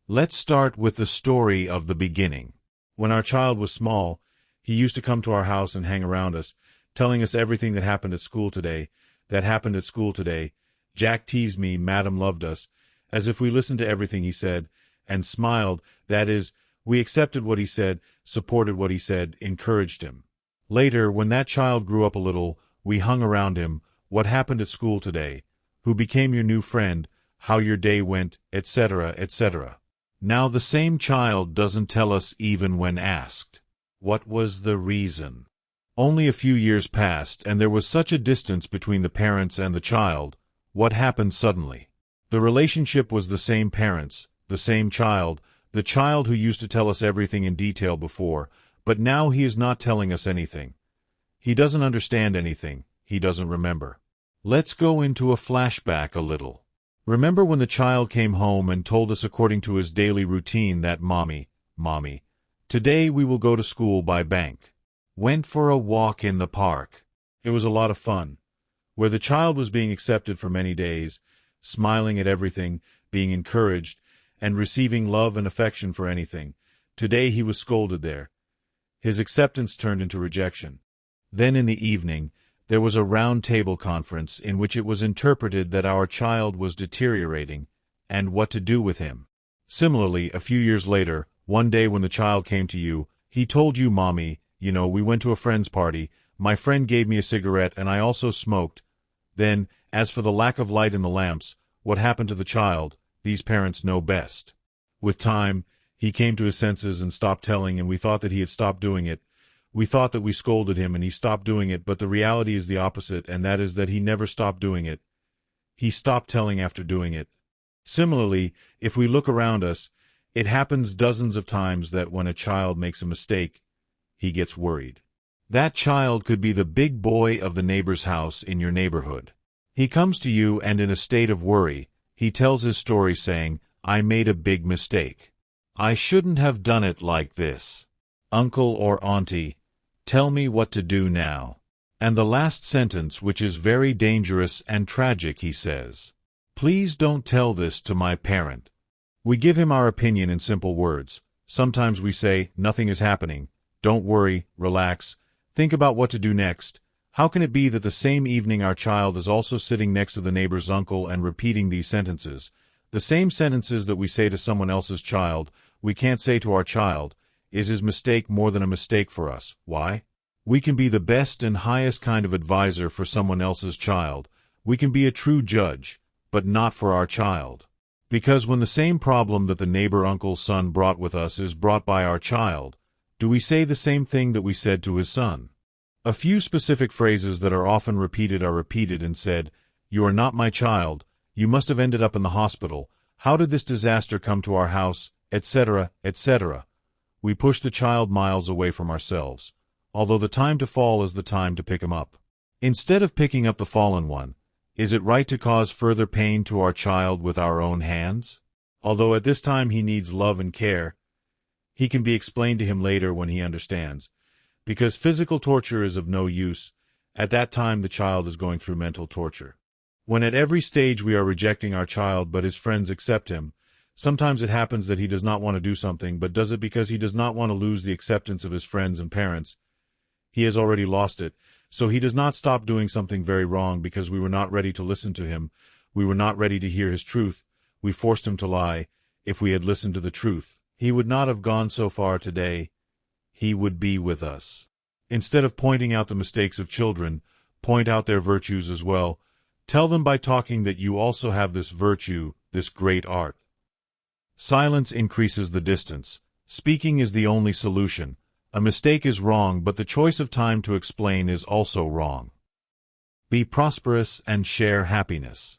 Let's start with the story of the beginning. When our child was small, he used to come to our house and hang around us, telling us everything that happened at school today, Jack teased me, Madam loved us, as if we listened to everything he said, and smiled, that is, we accepted what he said, supported what he said, encouraged him. Later, when that child grew up a little, we hung around him, what happened at school today, who became your new friend, how your day went, etc., etc. Now the same child doesn't tell us even when asked. What was the reason? Only a few years passed, and there was such a distance between the parents and the child. What happened suddenly? The relationship was the same parents, the same child, the child who used to tell us everything in detail before, but now he is not telling us anything. He doesn't understand anything, he doesn't remember. Let's go into a flashback a little. Remember when the child came home and told us according to his daily routine that Mommy, today we will go to school by bank. Went for a walk in the park. It was a lot of fun, where the child was being accepted for many days, smiling at everything, being encouraged, and receiving love and affection for anything. Today he was scolded there. His acceptance turned into rejection. Then in the evening, there was a round-table conference in which it was interpreted that our child was deteriorating, and what to do with him. Similarly, a few years later, one day when the child came to you, he told you, Mommy, we went to a friend's party, my friend gave me a cigarette and I also smoked. Then, as for the lack of light in the lamps, what happened to the child, these parents know best. With time, he came to his senses and stopped telling, and we thought that he had stopped doing it. We thought that we scolded him and he stopped doing it, but the reality is the opposite, and that is that he never stopped doing it. He stopped telling after doing it. Similarly, if we look around us, it happens dozens of times that when a child makes a mistake, he gets worried. That child could be the big boy of the neighbor's house in your neighborhood. He comes to you and in a state of worry, he tells his story saying, I made a big mistake. I shouldn't have done it like this. Uncle or auntie, tell me what to do now. And the last sentence, which is very dangerous and tragic, he says, please don't tell this to my parent. We give him our opinion in simple words. Sometimes we say, nothing is happening. Don't worry, relax, think about what to do next. How can it be that the same evening our child is also sitting next to the neighbor's uncle and repeating these sentences? The same sentences that we say to someone else's child, we can't say to our child. Is his mistake more than a mistake for us? Why? We can be the best and highest kind of advisor for someone else's child. We can be a true judge, but not for our child. Because when the same problem that the neighbor uncle's son brought with us is brought by our child, do we say the same thing that we said to his son? A few specific phrases that are often repeated are repeated and said, you are not my child, you must have ended up in the hospital, how did this disaster come to our house, etc., etc. We push the child miles away from ourselves, although the time to fall is the time to pick him up. Instead of picking up the fallen one, is it right to cause further pain to our child with our own hands? Although at this time he needs love and care, he can be explained to him later when he understands. Because physical torture is of no use, at that time the child is going through mental torture. When at every stage we are rejecting our child but his friends accept him, sometimes it happens that he does not want to do something but does it because he does not want to lose the acceptance of his friends and parents. He has already lost it, so he does not stop doing something very wrong because we were not ready to listen to him. We were not ready to hear his truth. We forced him to lie. If we had listened to the truth, he would not have gone so far today. He would be with us. Instead of pointing out the mistakes of children, point out their virtues as well. Tell them by talking that you also have this virtue, this great art. Silence increases the distance. Speaking is the only solution. A mistake is wrong, but the choice of time to explain is also wrong. Be prosperous and share happiness.